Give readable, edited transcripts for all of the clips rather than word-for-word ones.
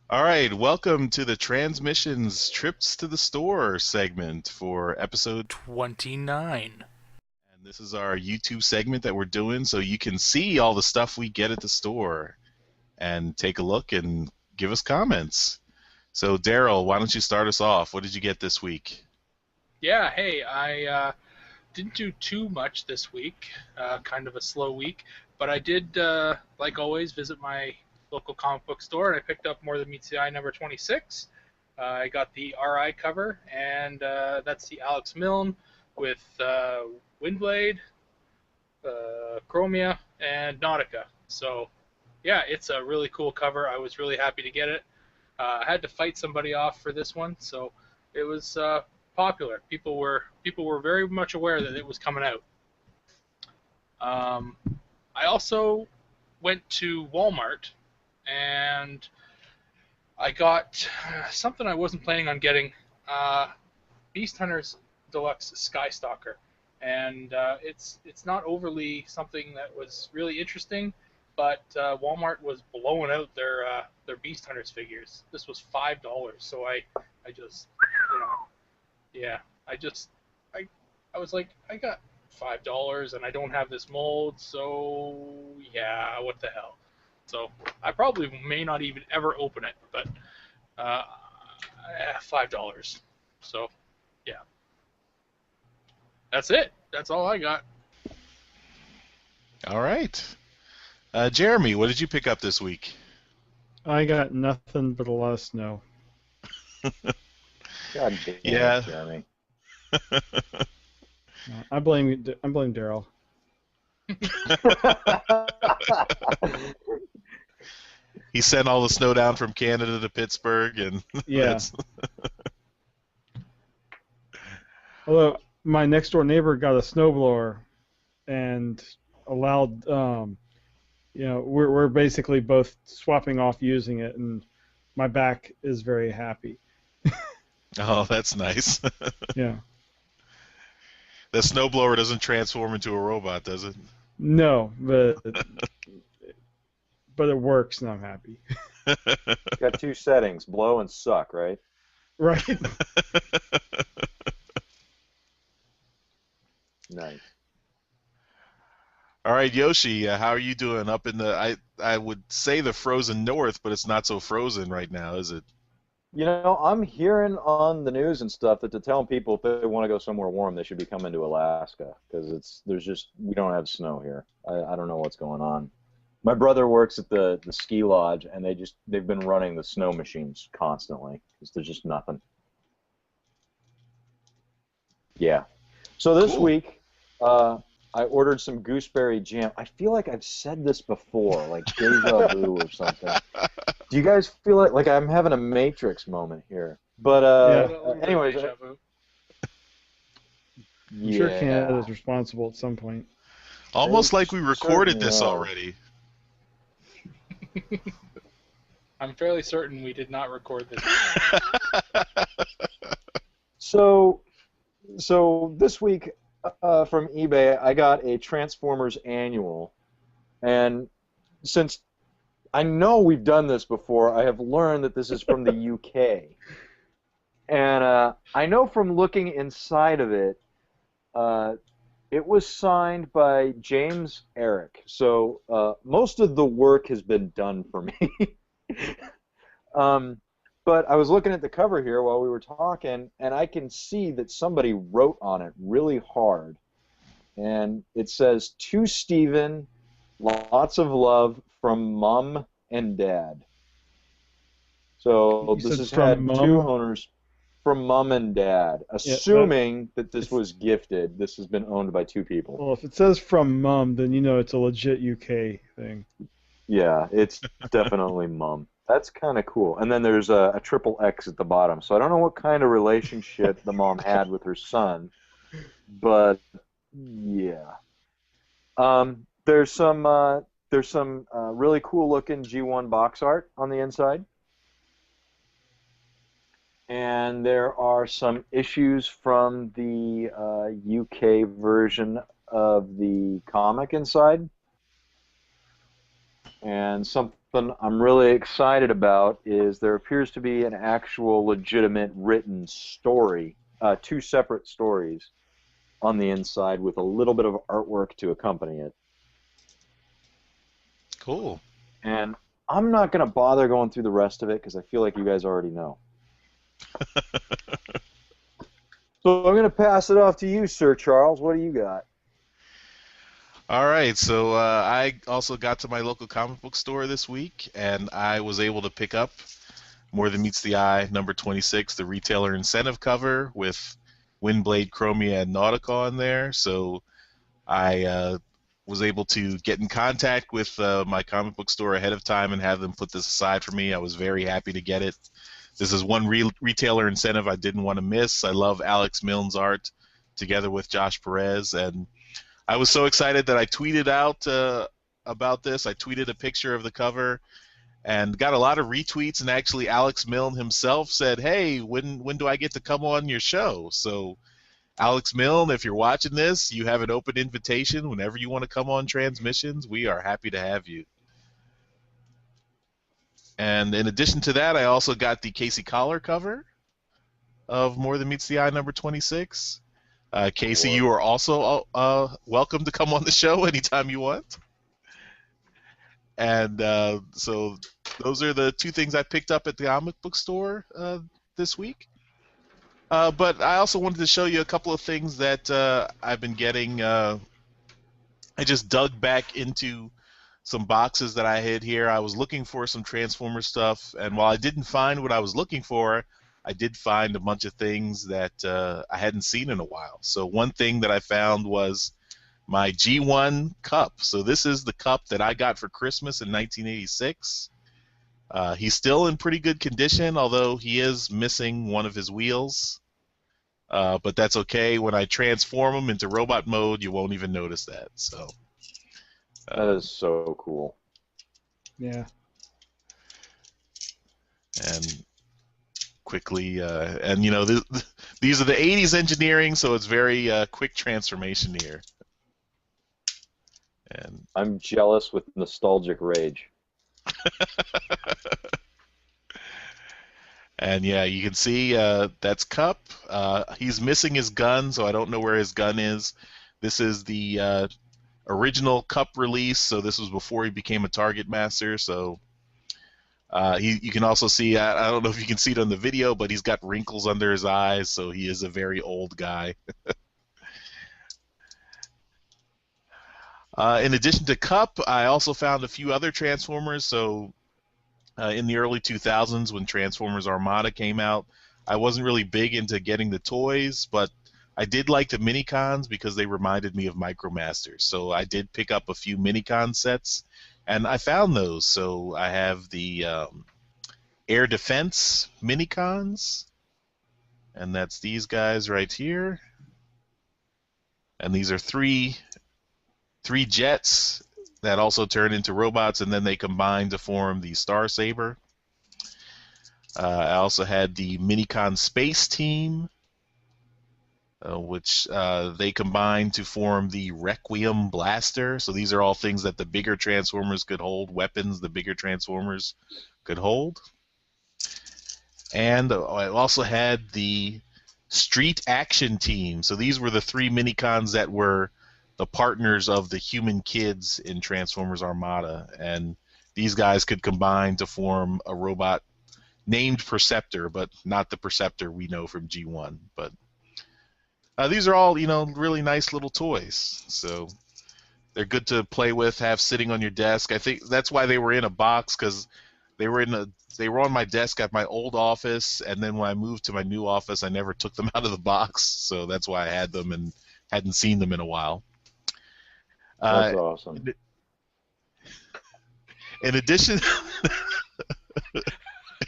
All right, welcome to the Transmissions Trips to the Store segment for episode. 29. And this is our YouTube segment that we're doing so you can see all the stuff we get at the store and take a look and give us comments. So, Daryl, why don't you start us off? What did you get this week? Yeah, hey, I didn't do too much this week, kind of a slow week, but I did, like always, visit my local comic book store and I picked up More Than Meets the Eye number 26. I got the RI cover, and that's the Alex Milne with Windblade, Chromia, and Nautica. So, yeah, it's a really cool cover. I was really happy to get it. I had to fight somebody off for this one, so it was popular. People were very much aware that it was coming out. Um, I also went to Walmart and I got something I wasn't planning on getting. Beast Hunters Deluxe Skystalker, and it's not overly something that was really interesting, but Walmart was blowing out their Beast Hunters figures. This was $5, so I just you know yeah I just I I was like, I got $5 and I don't have this mold, so yeah, what the hell. So I probably may not even ever open it, but uh, $5. So yeah, that's it. That's all I got. All right. Jeremy, what did you pick up this week? I got nothing but a lot of snow. God damn Yeah. it, Jeremy. I blame Daryl. He sent all the snow down from Canada to Pittsburgh, and Yeah. that's Although my next door neighbor got a snowblower and allowed, we're basically both swapping off using it, and my back is very happy. oh, that's nice. Yeah. The snowblower doesn't transform into a robot, does it? No, but it works, and I'm happy. Got two settings, blow and suck, right? Right. Nice. All right, Yoshi, how are you doing up in the? I would say the frozen north, but it's not so frozen right now, is it? You know, I'm hearing on the news and stuff that they're telling people if they want to go somewhere warm, they should be coming to Alaska because we don't have snow here. I don't know what's going on. My brother works at the ski lodge, and they've been running the snow machines constantly because there's just nothing. Yeah. So this Cool. week, I ordered some gooseberry jam. I feel like I've said this before, like deja vu or something. Do you guys feel like I'm having a Matrix moment here? But anyways, I'm sure Canada yeah, is responsible at some point. Almost like we recorded certainly this are. already. I'm fairly certain we did not record this. So this week from eBay, I got a Transformers annual, and since I know we've done this before, I have learned that this is from the UK. And I know from looking inside of it, it was signed by James Eric. So most of the work has been done for me. um, but I was looking at the cover here while we were talking, and I can see that somebody wrote on it really hard. And it says, "To Steven, lots of love from Mom and Dad." So You this said has from had two Mom? owners from Mom and Dad. Yeah, Assuming that this was gifted, this has been owned by two people. well, if it says from Mum, then you know it's a legit UK thing. Yeah, it's definitely Mom. That's kind of cool. And then there's a triple X at the bottom. So I don't know what kind of relationship the mom had with her son, but yeah. There's some really cool looking G1 box art on the inside. And there are some issues from the UK version of the comic inside, and something something I'm really excited about is there appears to be an actual legitimate written story, two separate stories on the inside with a little bit of artwork to accompany it. Cool. And I'm not going to bother going through the rest of it because I feel like you guys already know. So I'm going to pass it off to you, Sir Charles. What do you got? All right, so I also got to my local comic book store this week, and I was able to pick up More Than Meets the Eye, number 26, the retailer incentive cover with Windblade, Chromia, and Nautica on there. So I was able to get in contact with my comic book store ahead of time and have them put this aside for me. I was very happy to get it. This is one retailer incentive I didn't want to miss. I love Alex Milne's art together with Josh Perez, and I was so excited that I tweeted out about this. I tweeted a picture of the cover and got a lot of retweets, and actually Alex Milne himself said, hey, when do I get to come on your show? So Alex Milne, if you're watching this, you have an open invitation. Whenever you want to come on Transmissions, we are happy to have you. And in addition to that, I also got the Casey Collar cover of More Than Meets the Eye number 26. Casey, you are also welcome to come on the show anytime you want. And so those are the two things I picked up at the comic book store this week. But I also wanted to show you a couple of things that I've been getting. I just dug back into some boxes that I had here. I was looking for some Transformers stuff, and while I didn't find what I was looking for, I did find a bunch of things that I hadn't seen in a while. So one thing that I found was my G1 cup. So this is the cup that I got for Christmas in 1986. He's still in pretty good condition, although he is missing one of his wheels. But that's okay. When I transform him into robot mode, you won't even notice that. So that is so cool. Yeah. And quickly, and you know, these are the 80s engineering, so it's very quick transformation here. And I'm jealous with nostalgic rage. And yeah, you can see that's Cup. He's missing his gun, so I don't know where his gun is. This is the original Cup release, so this was before he became a Target Master. So you can also see, I don't know if you can see it on the video, but he's got wrinkles under his eyes, so he is a very old guy. In addition to Cup, I also found a few other Transformers. So in the early 2000s, when Transformers Armada came out, I wasn't really big into getting the toys, but I did like the Minicons because they reminded me of Micromasters. So I did pick up a few Minicon sets, and I found those. So I have the Air Defense Minicons, and that's these guys right here. And these are three jets that also turn into robots, and then they combine to form the Star Saber. I also had the Minicon Space Team, which they combined to form the Requiem Blaster. So these are all things that the bigger Transformers could hold, weapons the bigger Transformers could hold. And I also had the Street Action Team. So these were the three Minicons that were the partners of the human kids in Transformers Armada, and these guys could combine to form a robot named Perceptor, but not the Perceptor we know from G1. But these are all, you know, really nice little toys, so they're good to play with, have sitting on your desk. I think that's why they were in a box, because they were on my desk at my old office, and then when I moved to my new office, I never took them out of the box, so that's why I had them and hadn't seen them in a while. That's awesome. In addition,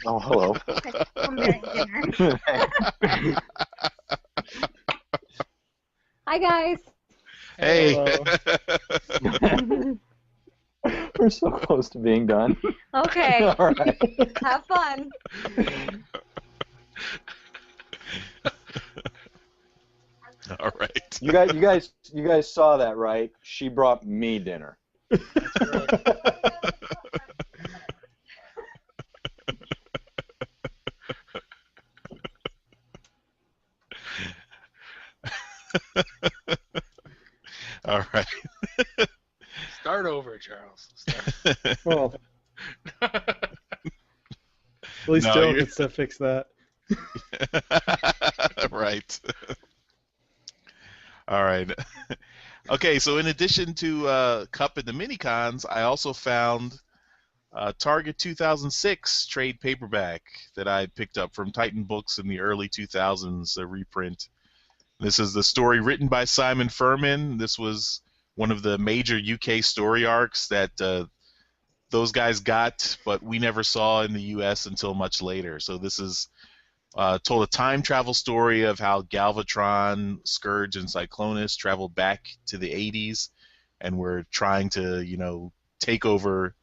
oh, hello. Hi, guys. Hey. We're so close to being done. Okay. All right. Have fun. All right. You guys saw that, right? She brought me dinner. All right. Start over, Charles. Start. Well, at least No, Daryl you're can still fix that. right. All right. Okay, so in addition to Cup and the Minicons, I also found Target 2006 trade paperback that I picked up from Titan Books in the early 2000s, a reprint. This is the story written by Simon Furman. This was one of the major UK story arcs that those guys got, but we never saw in the US until much later. So this is told a time travel story of how Galvatron, Scourge, and Cyclonus traveled back to the 80s and were trying to, take over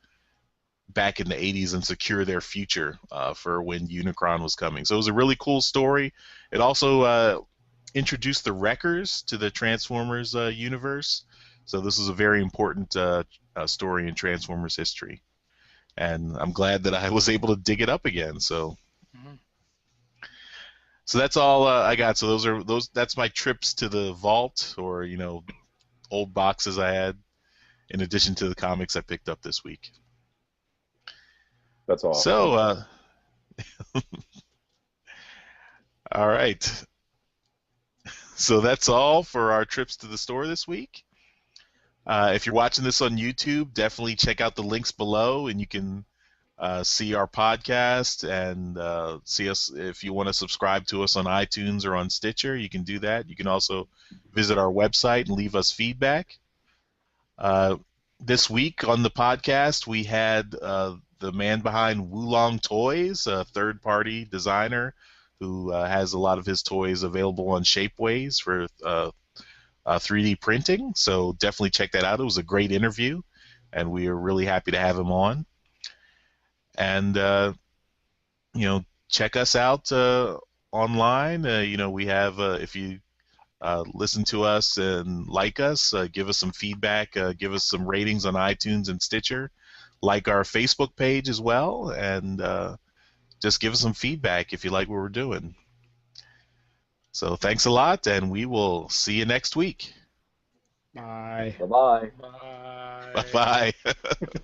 back in the 80s and secure their future for when Unicron was coming. So it was a really cool story. It also introduced the Wreckers to the Transformers universe. So this is a very important story in Transformers history. And I'm glad that I was able to dig it up again. So Mhm. So that's all I got. So that's my trips to the vault, or old boxes I had, in addition to the comics I picked up this week. That's awesome. So all right. So that's all for our trips to the store this week. If you're watching this on YouTube, definitely check out the links below, and you can see our podcast and see us. If you want to subscribe to us on iTunes or on Stitcher, you can do that. You can also visit our website and leave us feedback. This week on the podcast, we had the man behind Wulong Toys, a third-party designer who has a lot of his toys available on Shapeways for 3D printing. So definitely check that out. It was a great interview, and we are really happy to have him on. And check us out online. We have if you listen to us and like us, give us some feedback, give us some ratings on iTunes and Stitcher, like our Facebook page as well, and just give us some feedback if you like what we're doing. So thanks a lot, and we will see you next week. Bye. Bye-bye. Bye. Bye bye.